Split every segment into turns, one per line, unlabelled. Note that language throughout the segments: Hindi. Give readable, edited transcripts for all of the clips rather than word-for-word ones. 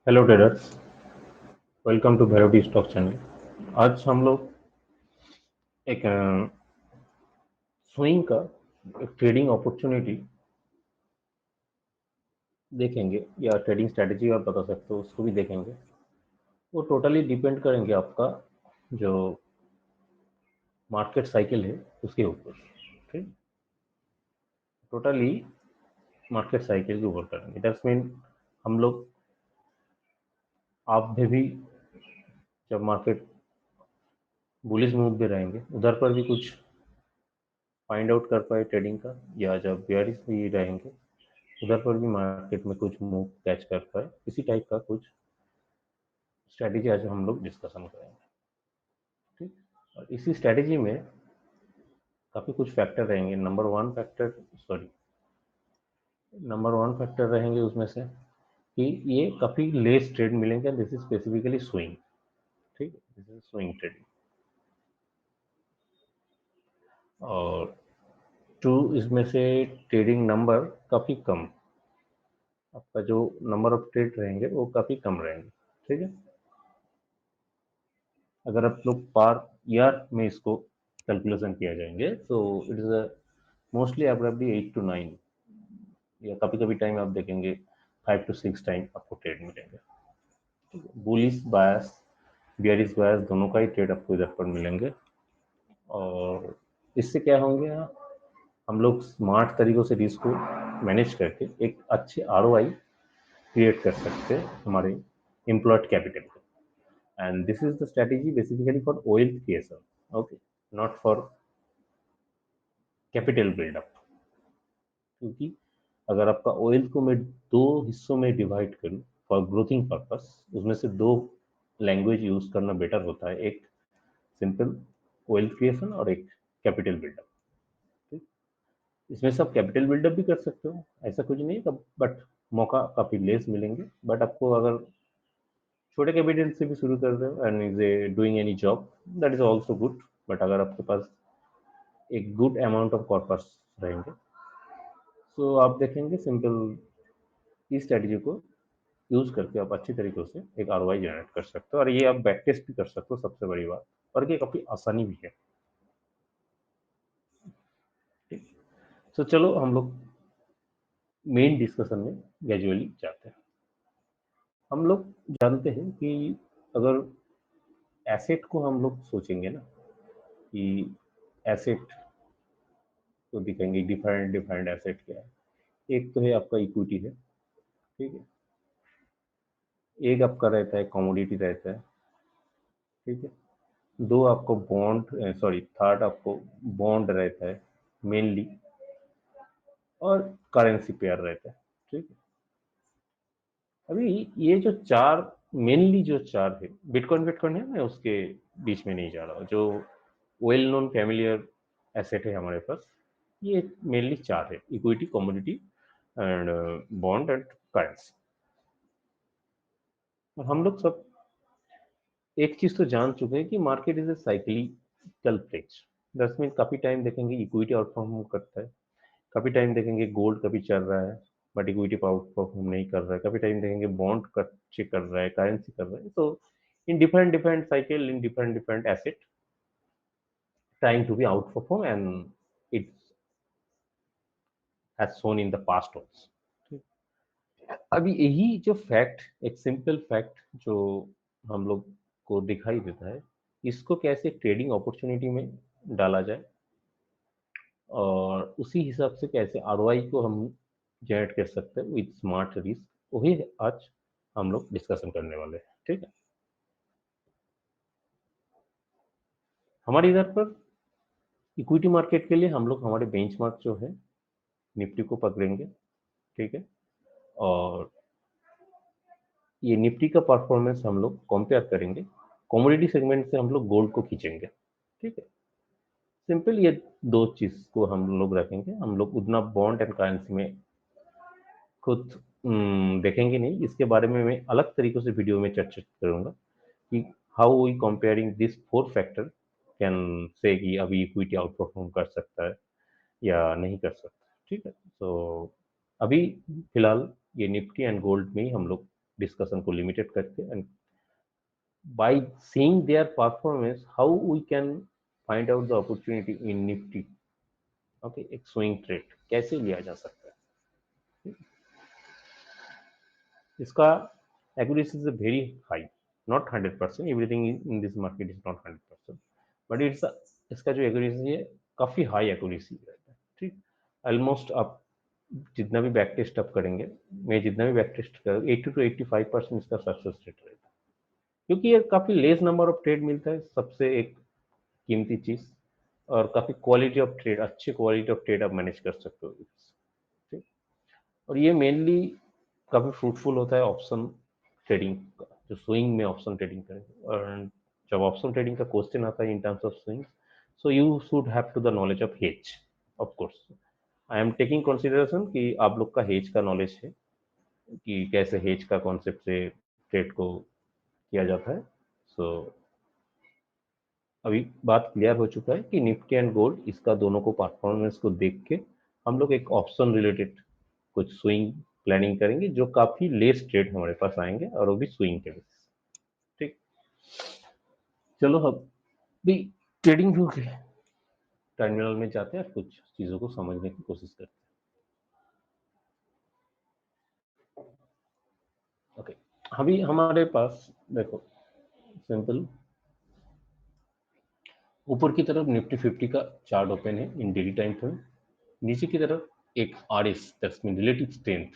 Hello traders, welcome to Bhairav stock channel. आज हम लोग एक स्विंग का एक ट्रेडिंग अपॉर्चुनिटी देखेंगे या ट्रेडिंग स्ट्रेटजी आप बता सकते हो उसको भी देखेंगे। वो टोटली डिपेंड करेंगे आपका जो मार्केट साइकिल है उसके ऊपर। ठीक, टोटली मार्केट साइकिल के ऊपर करेंगे। दैट्स मीन हम लोग आप भी जब मार्केट बुलिश मूव में रहेंगे उधर पर भी कुछ फाइंड आउट कर पाए ट्रेडिंग का, या जब बेयरिश भी रहेंगे उधर पर भी मार्केट में कुछ मूव कैच कर पाए, इसी टाइप का कुछ स्ट्रैटेजी आज हम लोग डिस्कशन करेंगे। ठीक, और इसी स्ट्रैटेजी में काफ़ी कुछ फैक्टर रहेंगे। नंबर वन फैक्टर रहेंगे उसमें से कि ये काफ़ी लेस ट्रेड मिलेंगे। This is specifically swing. ठीक, दिस इज स्विंग ट्रेडिंग। और टू, इसमें से ट्रेडिंग नंबर काफ़ी कम, आपका जो नंबर ऑफ ट्रेड रहेंगे वो काफ़ी कम रहेंगे। ठीक है, अगर आप लोग पार ईयर में इसको कैलकुलेशन किया जाएंगे तो इट इज़ मोस्टली अप्रॉबली 8 to 9, या कभी कभी टाइम आप देखेंगे 5 to 6 टाइम आपको ट्रेड मिलेंगे। बुलिश बायस, बियरिश बायस दोनों का ही ट्रेड आपको इधर पर मिलेंगे। और इससे क्या होंगे, हम लोग स्मार्ट तरीकों से रिस्क को मैनेज करके एक अच्छे आरओआई क्रिएट कर सकते हैं हमारे एम्प्लॉयड कैपिटल को। And this is the strategy basically for wealth creation, okay, not for capital buildup. क्योंकि अगर आपका ऑयल को मैं दो हिस्सों में डिवाइड करूं फॉर ग्रोथिंग पर्पस, उसमें से दो लैंग्वेज यूज करना बेटर होता है। एक सिंपल ऑयल क्रिएशन और एक कैपिटल बिल्डअप। ठीक, इसमें से आप कैपिटल बिल्डअप भी कर सकते हो, ऐसा कुछ नहीं है, बट मौका काफ़ी लेस मिलेंगे। बट आपको अगर छोटे कैपिटल से भी शुरू कर रहे हो and is doing any job, that is also good. But अगर आपके पास एक गुड अमाउंट ऑफ कॉर्पस रहेंगे तो आप देखेंगे सिंपल इस स्ट्रेटजी को यूज करके आप अच्छी तरीके से एक आरओआई जनरेट कर सकते हो। और ये आप बैक टेस्ट भी कर सकते हो, सबसे बड़ी बात, और ये काफ़ी आसानी भी है। ठीक, तो चलो हम लोग मेन डिस्कशन में ग्रेजुअली जाते हैं। हम लोग जानते हैं कि अगर एसेट को हम लोग सोचेंगे ना, कि एसेट को दिखेंगे, डिफरेंट डिफरेंट एसेट क्या है। एक तो है आपका इक्विटी है, ठीक है। एक आपका रहता है कमोडिटी रहता है, ठीक है। दो आपको बॉन्ड, सॉरी, थर्ड आपको बॉन्ड रहता है मेनली, और करेंसी पेयर रहता है। ठीक है, अभी ये जो चार, मेनली जो चार है, बिटकॉइन बिटकॉइन है, मैं उसके बीच में नहीं जा रहा हूँ। जो वेल नोन फैमिलियर एसेट है हमारे पास, ये मेनली चार है: equity, commodity and bond and currency. और हम लोग सब एक चीज तो जान चुके हैं कि market is a cyclical place. दस मिनट काफी टाइम देखेंगे इक्विटी आउट परफॉर्म करता है, काफी टाइम देखेंगे गोल्ड कभी चल रहा है बट इक्विटी आउट परफॉर्म नहीं कर रहा है, कभी टाइम देखेंगे बॉन्ड अच्छे कर रहा है, करेंसी कर रहा है। तो in different different cycle, in different different asset trying to be outperform, and it has shown in the past also। अभी यही जो फैक्ट, एक सिंपल फैक्ट जो हम लोग को दिखाई देता है, इसको कैसे ट्रेडिंग अपॉर्चुनिटी में डाला जाए और उसी हिसाब से कैसे आरओआई को हम जनरेट कर सकते हैं विथ स्मार्ट रिस्क, वही आज हम लोग डिस्कशन करने वाले हैं। ठीक है, हमारे इधर पर इक्विटी मार्केट के लिए हम लोग हमारे बेंचमार्क जो है निफ्टी को पकड़ेंगे। ठीक है, और ये निफ्टी का परफॉर्मेंस हम लोग कंपेयर करेंगे, कमोडिटी सेगमेंट से हम लोग गोल्ड को खींचेंगे। ठीक है, सिंपल ये दो चीज को हम लोग रखेंगे। हम लोग उतना बॉन्ड एंड करेंसी में खुद देखेंगे नहीं, इसके बारे में मैं अलग तरीकों से वीडियो में चर्चा करूंगा कि how we comparing this four factor can say कि अभी इक्विटी आउट परफॉर्म कर सकता है या नहीं कर सकता। ठीक है, तो अभी फिलहाल ये निफ्टी एंड गोल्ड में ही हम लोग डिस्कशन को लिमिटेड करके, and by seeing their performance how we can find out the opportunity in Nifty. Okay, एक स्विंग ट्रेड कैसे लिया जा सकता है, इसका accuracy is very high, not 100%, everything in this market is not 100%, but it's इसका जो accuracy है काफी हाई accuracy रहता है। ठीक, ऑलमोस्ट आप जितना भी बैक टेस्ट आप करेंगे, मैं जितना भी बैक टेस्ट करूँ 80 to 85% इसका सक्सेस रेट रहेगा, क्योंकि ये काफी लेस नंबर ऑफ ट्रेड मिलता है, सबसे एक कीमती चीज, और काफी क्वालिटी ऑफ ट्रेड, अच्छी क्वालिटी ऑफ ट्रेड आप मैनेज कर सकते हो। ठीक, और ये मेनली काफी फ्रूटफुल होता है ऑप्शन ट्रेडिंग का, जो स्विंग में ऑप्शन ट्रेडिंग करेंगे। और जब ऑप्शन ट्रेडिंग का क्वेश्चन आता है in terms of swing, so you should have to the knowledge of hedge. Of course I am taking consideration कि आप लोग का हेज का नॉलेज है, कि कैसे हेज का कॉन्सेप्ट से ट्रेड को किया जाता है। सो अभी बात क्लियर हो चुका है कि निफ्टी एंड गोल्ड, इसका दोनों को परफॉर्मेंस को देख के हम लोग एक ऑप्शन रिलेटेड कुछ स्विंग प्लानिंग करेंगे, जो काफी लेस ट्रेड हमारे पास आएंगे, और वो भी स्विंग के बेसिस। ठीक, चलो अब भी ट्रेडिंग व्यू के टर्मिनल में जाते हैं, कुछ चीजों को समझने की कोशिश करते हैं। ओके, अभी हमारे पास देखो सिंपल ऊपर की तरफ निफ्टी 50 का चार्ट ओपन है इन डेली टाइम फ्रेम, नीचे की तरफ एक RS, that's mean relative strength.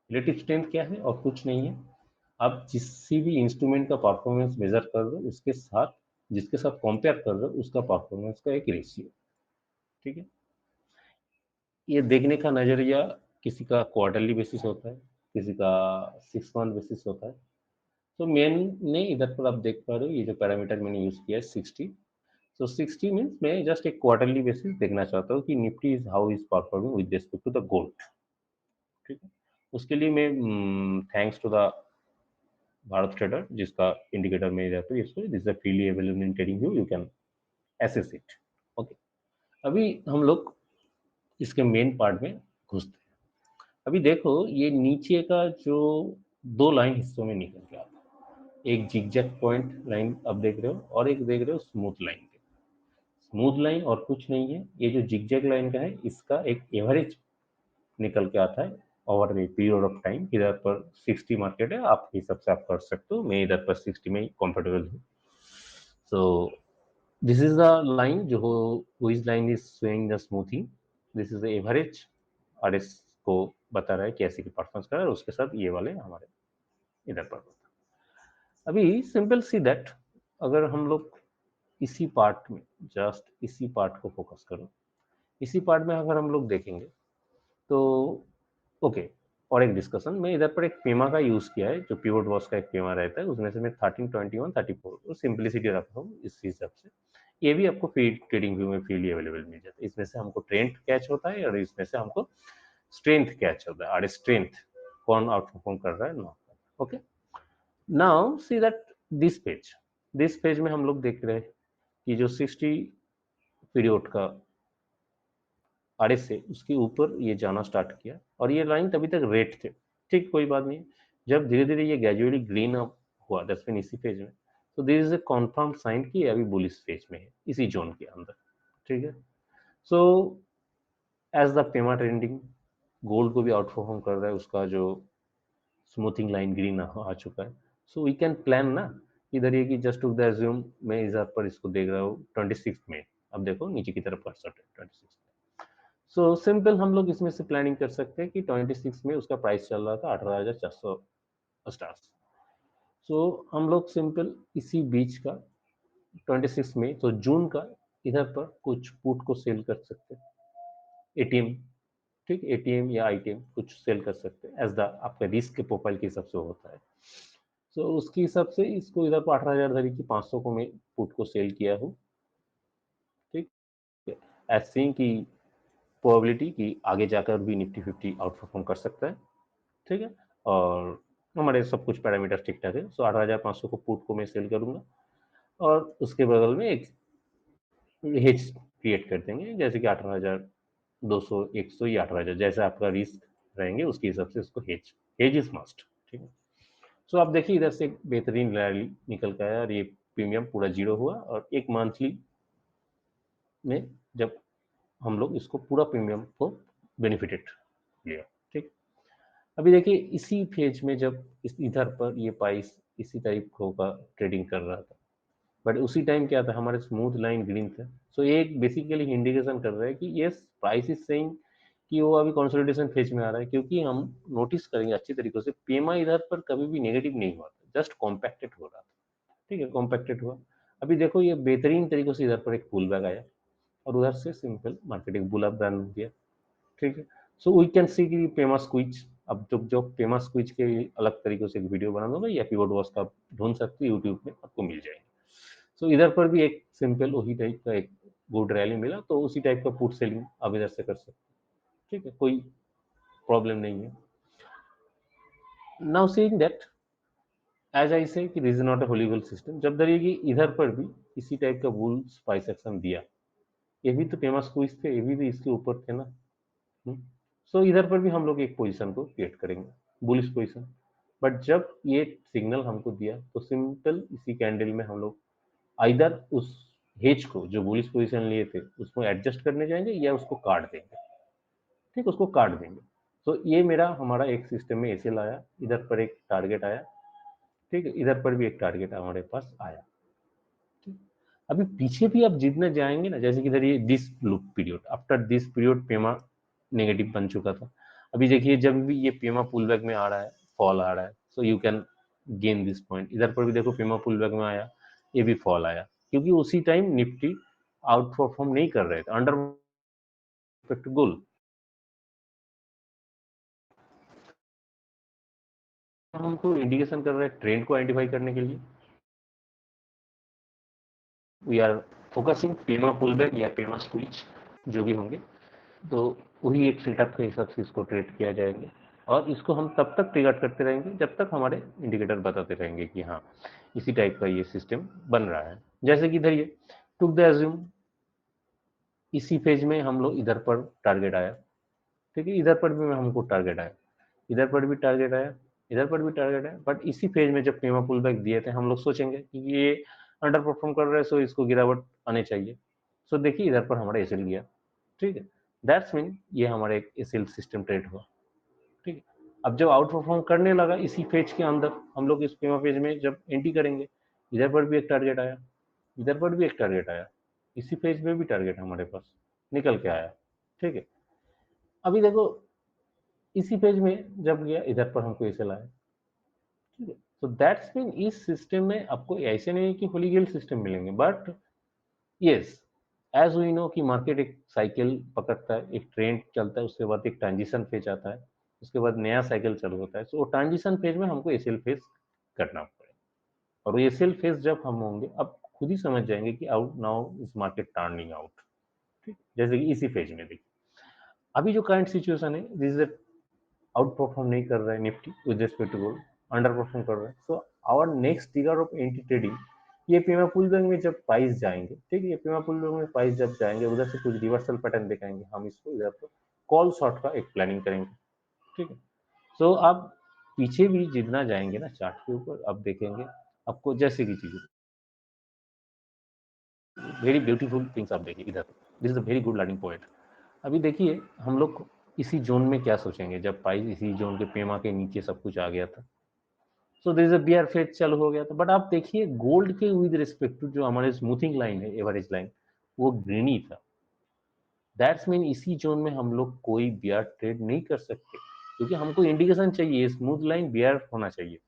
Relative strength क्या है, और कुछ नहीं है, आप किसी भी इंस्ट्रूमेंट का परफॉर्मेंस मेजर कर रहे हो, उसके साथ जिसके साथ कंपेयर कर रहे हो उसका परफॉर्मेंस का एक रेशियो। ठीक है, ये देखने का नजरिया किसी का क्वार्टरली बेसिस होता है, किसी का 6 मंथ बेसिस होता है। तो मैंने इधर पर आप देख पा रहे हो, ये जो पैरामीटर मैंने यूज किया है 60। सो 60 मीन्स मैं जस्ट एक क्वार्टरली बेसिस देखना चाहता हूँ कि Nifty is how is performing with respect to the gold. ठीक है, उसके लिए मैं thanks to the Bharat trader, जिसका इंडिकेटर में रहता है, इसको this is freely available in trading view, you can access it. Okay, अभी हम लोग इसके मेन पार्ट में घुसते हैं। अभी देखो ये नीचे का जो दो लाइन हिस्सों में निकल के आता है, एक जिगजैग पॉइंट लाइन आप देख रहे हो, और एक देख रहे हो स्मूथ लाइन। स्मूथ लाइन और कुछ नहीं है, ये जो जिगजैग लाइन का है इसका एक एवरेज निकल के आता है over a period of time. इधर पर 60 मार्केट है, आप हिसाब से आप कर सकते हो, मैं इधर पर 60 में कंफर्टेबल हूँ। So this is the line जो which line is showing the smoothing, this is the average, और इसको बता रहा है कैसे की परफॉर्मेंस कर रहा है, उसके साथ ये वाले हमारे इधर पर होता है। अभी सिंपल सी दैट, अगर हम लोग इसी पार्ट में, जस्ट इसी पार्ट को फोकस करो, इसी पार्ट में अगर हम लोग देखेंगे तो ओके, और एक डिस्कशन मैं इधर पर एक पेमा का यूज किया है, जो पिवोट बॉक्स का एक पेमा रहता है, उसमें से मैं 13, 21, 34 सिंपलिसिटी रखा हूँ इस हिसाब से। ये भी आपको फ्री ट्रेडिंग व्यू में फ्रीली अवेलेबल मिल जाता है, इसमें से हमको ट्रेंड कैच होता है, और इसमें से हमको स्ट्रेंथ कैच होता है, और स्ट्रेंथ कौन आउट परफॉर्म कर रहा है ना। Okay, now see that this page में हम लोग देख रहे हैं कि जो 60 पीरियड का आरएस से उसके ऊपर ये जाना स्टार्ट किया, और ये लाइन तभी तक रेड थे। ठीक, कोई बात नहीं, जब धीरे धीरे ये ग्रेजुअली ग्रीन अप हुआ, दैट्स मीन इसी फेज में, तो there is a confirm sign कि अभी बुलिश फेज में है इसी जोन के अंदर। ठीक है, सो एज द पेमा ट्रेंडिंग गोल्ड को भी आउट परफॉर्म कर रहा है, उसका जो स्मूथिंग लाइन ग्रीन आ चुका है। सो वी कैन प्लान ना, इधर ये कि जस्ट टू द एज्यूम, मैं इधर पर इसको देख रहा हूँ 26 में, अब देखो नीचे की तरफ कर्सर है 26। सो सिंपल हम लोग इसमें से प्लानिंग कर सकते हैं कि 26 में उसका प्राइस चल रहा था 18,400 स्टार्स। सो हम लोग सिंपल इसी बीच का 26 में, तो जून का इधर पर कुछ पुट को सेल कर सकते हैं, एटीएम। ठीक, एटीएम या आईटीएम कुछ सेल कर सकते हैं, एज द आपका रिस्क के प्रोफाइल के हिसाब से होता है। सो उसके हिसाब से इसको इधर पर 18,000 धरी की 500 को मैं पुट को सेल किया हूँ। ठीक, एज सीइंग की प्रोबेबिलिटी कि आगे जाकर भी निफ्टी 50 आउट परफॉर्म कर सकता है। ठीक है, और हमारे सब कुछ पैरामीटर ठीक ठाक है। सो 18,500 को पुट को मैं सेल करूंगा, और उसके बगल में एक हेज क्रिएट कर देंगे, जैसे कि 18,200, 100 या 18,000, जैसे आपका रिस्क रहेंगे उसके हिसाब से उसको हेज, हेज इज मस्ट। ठीक है। सो आप देखिए इधर से एक बेहतरीन रैली निकल के आया और ये प्रीमियम पूरा जीरो हुआ और एक मंथली में जब हम लोग इसको पूरा प्रीमियम को बेनिफिटेड लिया। ठीक, अभी देखिए इसी फेज में जब इस इधर पर ये प्राइस इसी टाइप का ट्रेडिंग कर रहा था, बट उसी टाइम क्या था, हमारे स्मूथ लाइन ग्रीन था। सो ये एक बेसिकली इंडिकेशन कर रहा है कि यस प्राइस इज सेइंग कि वो अभी कंसोलिडेशन फेज में आ रहा है, क्योंकि हम नोटिस करेंगे अच्छी तरीके से पीएमआई इधर पर कभी भी नेगेटिव नहीं हुआ था, जस्ट कॉम्पैक्टेड हो रहा था। ठीक है, कॉम्पैक्टेड हुआ। अभी देखो ये बेहतरीन तरीके से इधर पर एक पुल बैक आया और उधर से सिंपल मार्केट एक बुल अप रन दिया। ठीक है, सो वी कैन सी कि फेमस क्विज, अब जो फेमस क्विज के अलग तरीके से एक वीडियो बना दूंगा या पिवट वॉच का ढूंढ सकते हो यूट्यूब में, आपको मिल जाएगा। सो इधर पर भी एक सिंपल वही टाइप का एक गुड रैली मिला, तो उसी टाइप का पुट सेलिंग आप इधर से कर सकते हैं। ठीक है, कोई प्रॉब्लम नहीं है। Now saying that as I say कि this is not a whole legal system, जब देखिए कि इधर पर भी इसी टाइप का बुल्स प्राइस एक्शन दिया, ये भी तो फेमस क्विज थे, ये भी तो इसके ऊपर थे ना। सो इधर पर भी हम लोग एक पोजीशन को क्रिएट करेंगे, बुलिश पोजीशन। बट जब ये सिग्नल हमको दिया तो सिंपल इसी कैंडल में हम लोग आइदर उस हेज को जो बुलिश पोजीशन लिए थे उसको एडजस्ट करने जाएंगे या उसको काट देंगे। ठीक, उसको काट देंगे। तो ये मेरा हमारा एक सिस्टम में ऐसे लाया, इधर पर एक टारगेट आया। ठीक है, इधर पर भी एक टारगेट हमारे पास आया। ठीक, अभी पीछे भी आप जितना जाएंगे ना, जैसे कि इधर ये this look period, after this period Pema negative बन चुका था। अभी देखिए जब भी ये पेमा पुल बैक में आ रहा है, फॉल आ रहा है, so you can gain this point. इधर पर भी देखो पेमा पुल बैक में आया, ये भी फॉल आया, क्योंकि उसी टाइम निफ्टी आउट परफॉर्म नहीं कर रहे थे, अंडर गोल। हमको इंडिकेशन कर रहा है ट्रेंड को आइडेंटिफाई करने के लिए वी आर फोकसिंग पेमा पुल बैक या पेमा स्विच, जो भी होंगे, तो वही एक सेटअप के हिसाब से इसको ट्रेड किया जाएंगे। और इसको हम तब तक ट्रिगर करते रहेंगे जब तक हमारे इंडिकेटर बताते रहेंगे कि हाँ इसी टाइप का ये सिस्टम बन रहा है। जैसे कि इधर ये टुक द एज्यूम इसी फेज में हम लोग इधर पर टारगेट आया। ठीक है, इधर पर भी हमको टारगेट आया, इधर पर भी टारगेट आया, इधर पर भी टारगेट आया। बट इसी फेज में जब पेमा पुल बैक दिए थे हम लोग सोचेंगे कि ये अंडर परफॉर्म कर रहा है, सो इसको गिरावट आने चाहिए। सो देखिए इधर पर हमारा एसएल गया। ठीक है, दैट्स मीन ये हमारा एक एसएल सिस्टम ट्रेड हुआ। ठीक है, अब जब आउट परफॉर्म करने लगा इसी फेज के अंदर, हम लोग इस पेमा फेज में जब एंट्री करेंगे, इधर पर भी एक टारगेट आया, इधर पर भी एक टारगेट आया, इसी फेज में भी टारगेट हमारे पास निकल के आया। ठीक है, अभी देखो इसी पेज में जब गया इधर पर हमको ऐसे लाया। ठीक है, तो दैट्स मीन इस सिस्टम में आपको ऐसे नहीं कि होली गेल सिस्टम मिलेंगे, but yes as we know कि मार्केट एक साइकिल पकड़ता है, एक ट्रेंड चलता है, उसके बाद एक ट्रांजिशन फेज आता है, उसके बाद नया साइकिल चालू होता है। सो ट्रांजिशन फेज में हमको एसएल फेज करना पड़ेगा, और एसएल फेज जब हम होंगे अब खुद ही समझ जाएंगे कि आउट नाउ इस मार्केट टर्निंग आउट। ठीक, जैसे कि इसी फेज में देखिए अभी जो करंट सिचुएशन है, दिस इज आउट परफॉर्म नहीं कर रहा है Nifty with respect to gold, under perform कर रहा है। So our next trigger of anti trading, ये पेमा पुल बैक में जब प्राइस जाएंगे, ठीक है, ये पेमा पुल बैक में प्राइस जब जाएंगे उधर से कुछ रिवर्सल पैटर्न दिखाएंगे, हम इसको इधर पर कॉल शॉर्ट का एक प्लानिंग करेंगे। ठीक है, सो आप पीछे भी जितना जाएंगे ना चार्ट के ऊपर, अब देखेंगे आपको जैसे की चीजें वेरी ब्यूटीफुल थिंग्स आप देखिए इधर, this is a very good learning point. अभी देखिए हम लोग इसी जोन में क्या सोचेंगे जब प्राइस इसी जोन के पेमा के नीचे सब कुछ आ गया था, so this a bear phase चालू हो गया था। बट आप देखिए गोल्ड के विद रिस्पेक्ट टू जो हमारे स्मूथिंग लाइन है, एवरेज लाइन, वो ग्रीनी था। दैट्स मीन इसी जोन में हम लोग कोई बियर ट्रेड नहीं कर सकते, क्योंकि हमको इंडिकेशन चाहिए स्मूथ लाइन बियर होना चाहिए,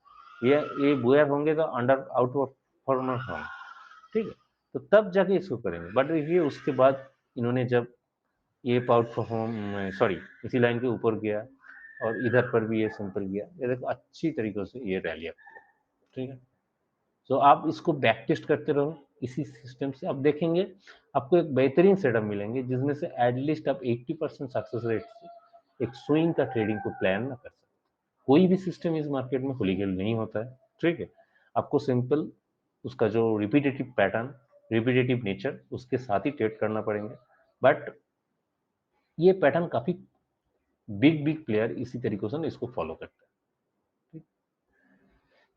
ये बियर होंगे तो अंडर आउट परफॉर्मेंस होंगे। ठीक है, तो तब जाके इसको करेंगे। बट देखिए उसके बाद इन्होंने जब ये आउट परफॉर्म सॉरी इसी लाइन के ऊपर गया और इधर पर भी ये सिंपल गया, ये देखो अच्छी तरीके से ये रैली आपको। ठीक है, तो आप इसको बैक टेस्ट करते रहो इसी सिस्टम से, आप देखेंगे आपको एक बेहतरीन सेटअप मिलेंगे जिसमें से एटलीस्ट आप 80% सक्सेस रेट से एक स्विंग का ट्रेडिंग को प्लान ना कर सकते। कोई भी सिस्टम इस मार्केट में खुलीगल नहीं होता है। ठीक है, आपको सिंपल उसका जो रिपीटेटिव पैटर्न, रिपीटेटिव नेचर, उसके साथ ही ट्रेड करना पड़ेंगे। बट ये पैटर्न काफी बिग बिग प्लेयर इसी तरीके से इसको फॉलो करते हैं।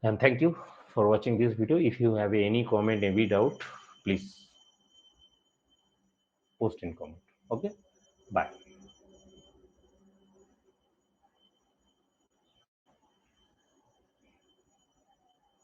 And thank you for watching this video. If you have any comment, any doubt, please post in comment. Okay, bye.